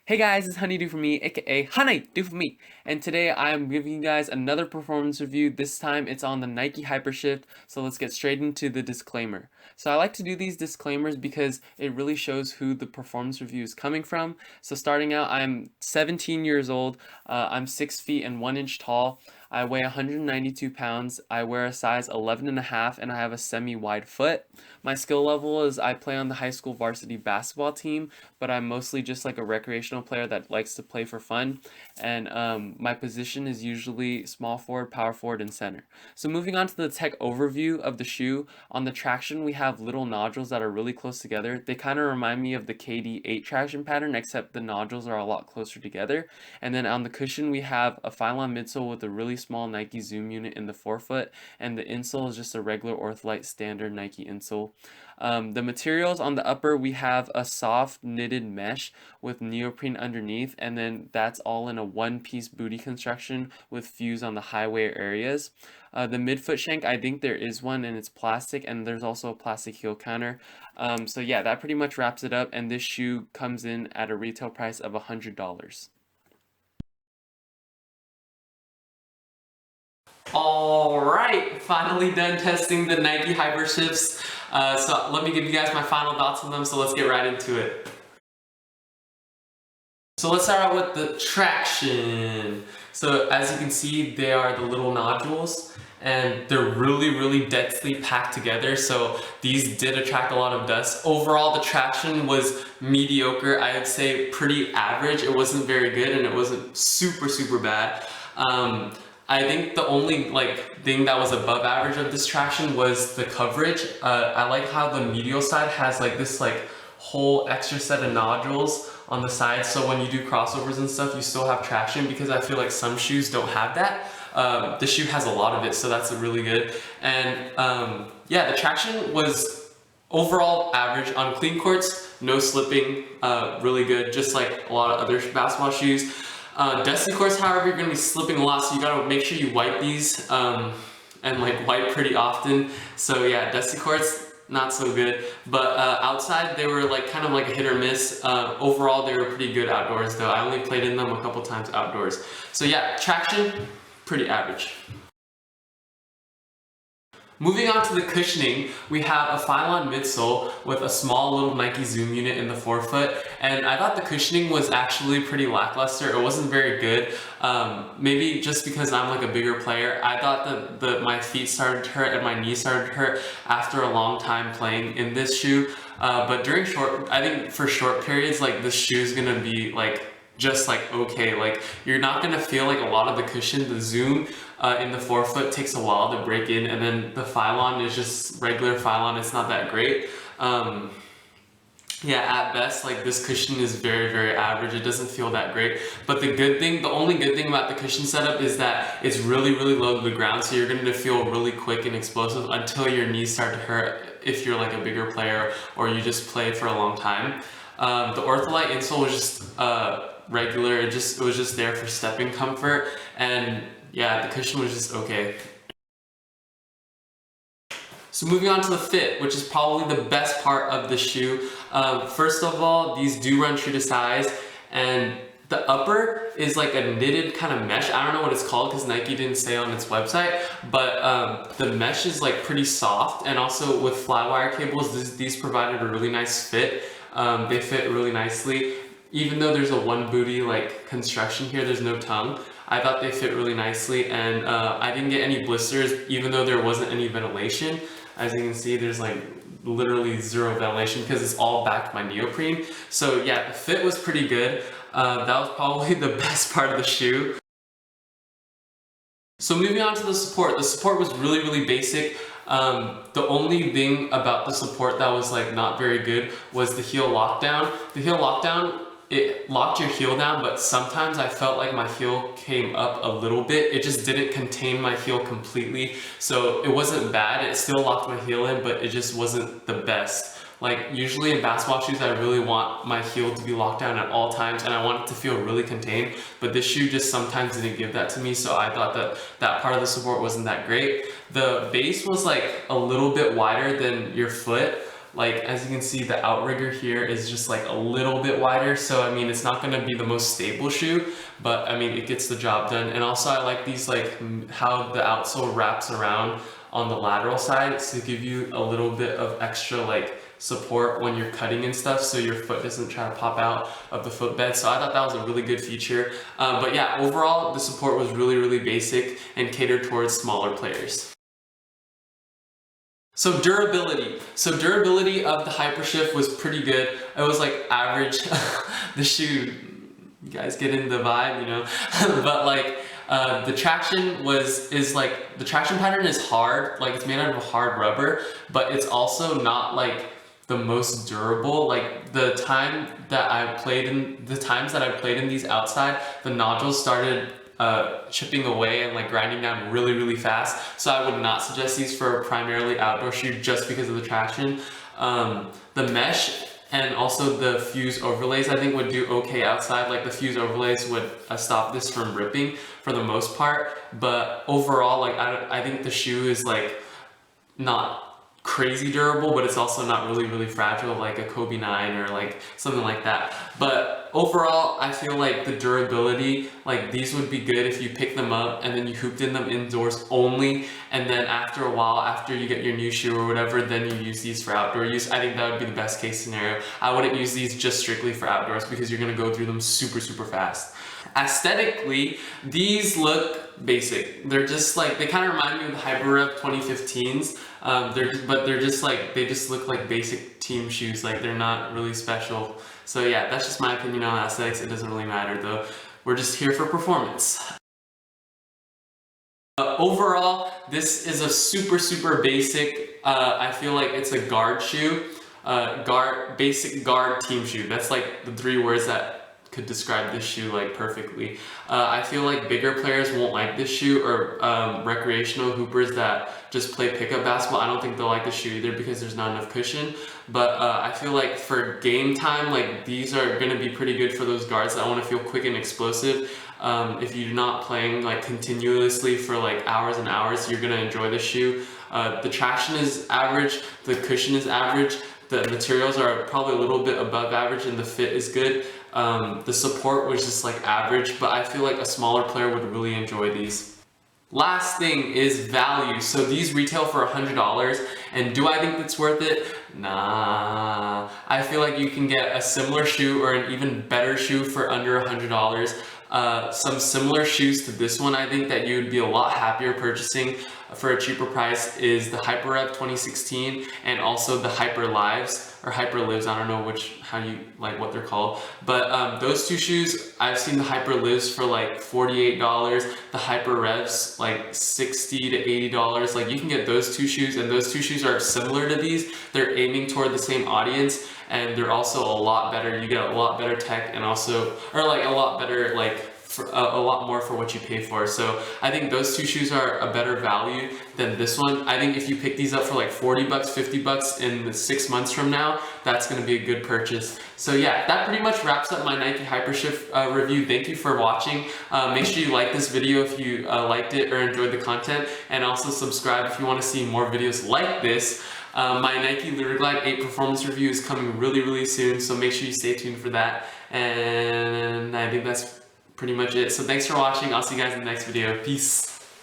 Hey guys, it's Honeydew for me, aka Honeydew for me, and today I'm giving you guys another performance review. This time it's on the Nike HyperShift, so let's get straight into the disclaimer. So I like to do these disclaimers because it really shows who the performance review is coming from. So starting out, I'm 17 years old, I'm 6 feet and 1 inch tall, I weigh 192 pounds, I wear a size 11 and a half, and I have a semi-wide foot. My skill level is I play on the high school varsity basketball team, but I'm mostly just like a recreational player that likes to play for fun. And my position is usually small forward, power forward, and center. So moving on to the tech overview of the shoe, on the traction we have little nodules that are really close together. They kind of remind me of the KD8 traction pattern, except the nodules are a lot closer together. And then on the cushion we have a Phylon midsole with a really small Nike Zoom unit in the forefoot, and the insole is just a regular Ortholite standard Nike insole. The materials on the upper, we have a soft knitted mesh with neoprene underneath, and then that's all in a one-piece booty construction with fuse on the highway areas. The midfoot shank, I think there is one and it's plastic, and there's also a plastic heel counter. So yeah, that pretty much wraps it up, and this shoe comes in at a retail price of $100. Alright, finally done testing the Nike HyperShifts. So let me give you guys my final thoughts on them, so let's get right into it. So let's start out with the traction. So as you can see, they are the little nodules, and they're really densely packed together, so these did attract a lot of dust. Overall, the traction was mediocre. I would say pretty average. It wasn't very good and it wasn't super bad. I think the only thing that was above average of this traction was the coverage. I like how the medial side has this whole extra set of nodules on the side, so when you do crossovers and stuff you still have traction, because I feel like some shoes don't have that. The shoe has a lot of it, so that's really good. And yeah, the traction was overall average. On clean courts, no slipping, really good, just like a lot of other basketball shoes. Dusty courts, however, you're going to be slipping a lot, so you got to make sure you wipe these and wipe pretty often. So yeah, dusty courts, not so good. But outside, they were kind of like a hit or miss. Overall, they were pretty good outdoors, though. I only played in them a couple times outdoors. So yeah, traction, pretty average. Moving on to the cushioning, we have a Phylon midsole with a small little Nike Zoom unit in the forefoot, and I thought the cushioning was actually pretty lackluster. It wasn't very good. Maybe just because I'm a bigger player, I thought that my feet started to hurt and my knees started to hurt after a long time playing in this shoe. But during I think for short periods, this shoe is gonna be just okay. You're not gonna feel a lot of the cushion. The Zoom in the forefoot takes a while to break in, and then the Phylon is just regular Phylon. It's not that great. Yeah, at best, this cushion is very average. It doesn't feel that great. But the only good thing about the cushion setup is that it's really low to the ground, so you're going to feel really quick and explosive until your knees start to hurt if you're a bigger player or you just play for a long time. The Ortholite insole was just regular. It was just there for stepping comfort, and yeah, the cushion was just okay. So moving on to the fit, which is probably the best part of the shoe. First of all, these do run true to size, and the upper is a knitted kind of mesh. I don't know what it's called because Nike didn't say on its website, but the mesh is pretty soft, and also with Flywire cables, these provided a really nice fit. They fit really nicely. Even though there's a one booty construction here, there's no tongue. I thought they fit really nicely, and I didn't get any blisters even though there wasn't any ventilation. As you can see, there's literally zero ventilation because it's all backed by neoprene. So yeah, the fit was pretty good. That was probably the best part of the shoe. So moving on to the support was really basic. The only thing about the support that was not very good was the heel lockdown. The heel lockdown, it locked your heel down, but sometimes I felt like my heel came up a little bit. It just didn't contain my heel completely. So it wasn't bad. It still locked my heel in, but it just wasn't the best. Usually in basketball shoes, I really want my heel to be locked down at all times, and I want it to feel really contained, but this shoe just sometimes didn't give that to me, so I thought that part of the support wasn't that great. The base was a little bit wider than your foot, like as you can see, the outrigger here is just like a little bit wider, so I mean it's not going to be the most stable shoe, but I mean it gets the job done. And also I like these, like how the outsole wraps around on the lateral side to give you a little bit of extra like support when you're cutting and stuff, so your foot doesn't try to pop out of the footbed. So I thought that was a really good feature. But yeah, overall the support was really basic and catered towards smaller players. So durability. So durability of the HyperShift was pretty good. It was like average. The shoe, you guys get in the vibe, you know. But like the traction the traction pattern is hard. Like it's made out of hard rubber, but it's also not like the most durable. Like the times that I played in these outside, the nodules started chipping away and like grinding down really fast. So I would not suggest these for a primarily outdoor shoe just because of the traction. The mesh and also the fuse overlays I think would do okay outside. Like the fuse overlays would stop this from ripping for the most part, but overall like I think the shoe is like not crazy durable, but it's also not really fragile like a Kobe 9 or like something like that. But overall I feel like the durability, like these would be good if you pick them up and then you hooped in them indoors only, and then after a while, after you get your new shoe or whatever, then you use these for outdoor use. I think that would be the best case scenario. I wouldn't use these just strictly for outdoors because you're gonna go through them super fast. Aesthetically, these look basic. They're just like, they kind of remind me of the HyperRev 2015s. They just look like basic team shoes. Like they're not really special. So yeah, that's just my opinion on aesthetics. It doesn't really matter though. We're just here for performance. Overall, this is a super basic, I feel like it's a guard shoe. Basic guard team shoe. That's like the 3 words that could describe this shoe like perfectly. I feel like bigger players won't like this shoe, or recreational hoopers that just play pickup basketball. I don't think they'll like the shoe either because there's not enough cushion. But I feel like for game time, like these are gonna be pretty good for those guards that want to feel quick and explosive. If you're not playing like continuously for like hours and hours, you're gonna enjoy the shoe. The traction is average, the cushion is average, the materials are probably a little bit above average, and the fit is good. The support was just like average, but I feel like a smaller player would really enjoy these. Last thing is value. So these retail for $100, and do I think that's worth it? Nah. I feel like you can get a similar shoe or an even better shoe for under $100. Some similar shoes to this one I think that you would be a lot happier purchasing for a cheaper price is the HyperRev 2016 and also the Hyper Lives or Hyper Lives. I don't know what they're called, but those 2 shoes, I've seen the Hyper Lives for like $48, the Hyper Revs like $60 to $80. Like you can get those 2 shoes, and those 2 shoes are similar to these. They're aiming toward the same audience, and they're also a lot better. You get a lot better tech, and also, or like a lot better, like for a lot more for what you pay for. So I think those 2 shoes are a better value than this one. I think if you pick these up for like 40 bucks, 50 bucks in 6 months from now, that's gonna be a good purchase. So yeah, that pretty much wraps up my Nike HyperShift review. Thank you for watching. Make sure you like this video if you liked it or enjoyed the content, and also subscribe if you wanna see more videos like this. My Nike Lunar Glide 8 performance review is coming really soon, so make sure you stay tuned for that. And I think that's pretty much it. So thanks for watching. I'll see you guys in the next video. Peace.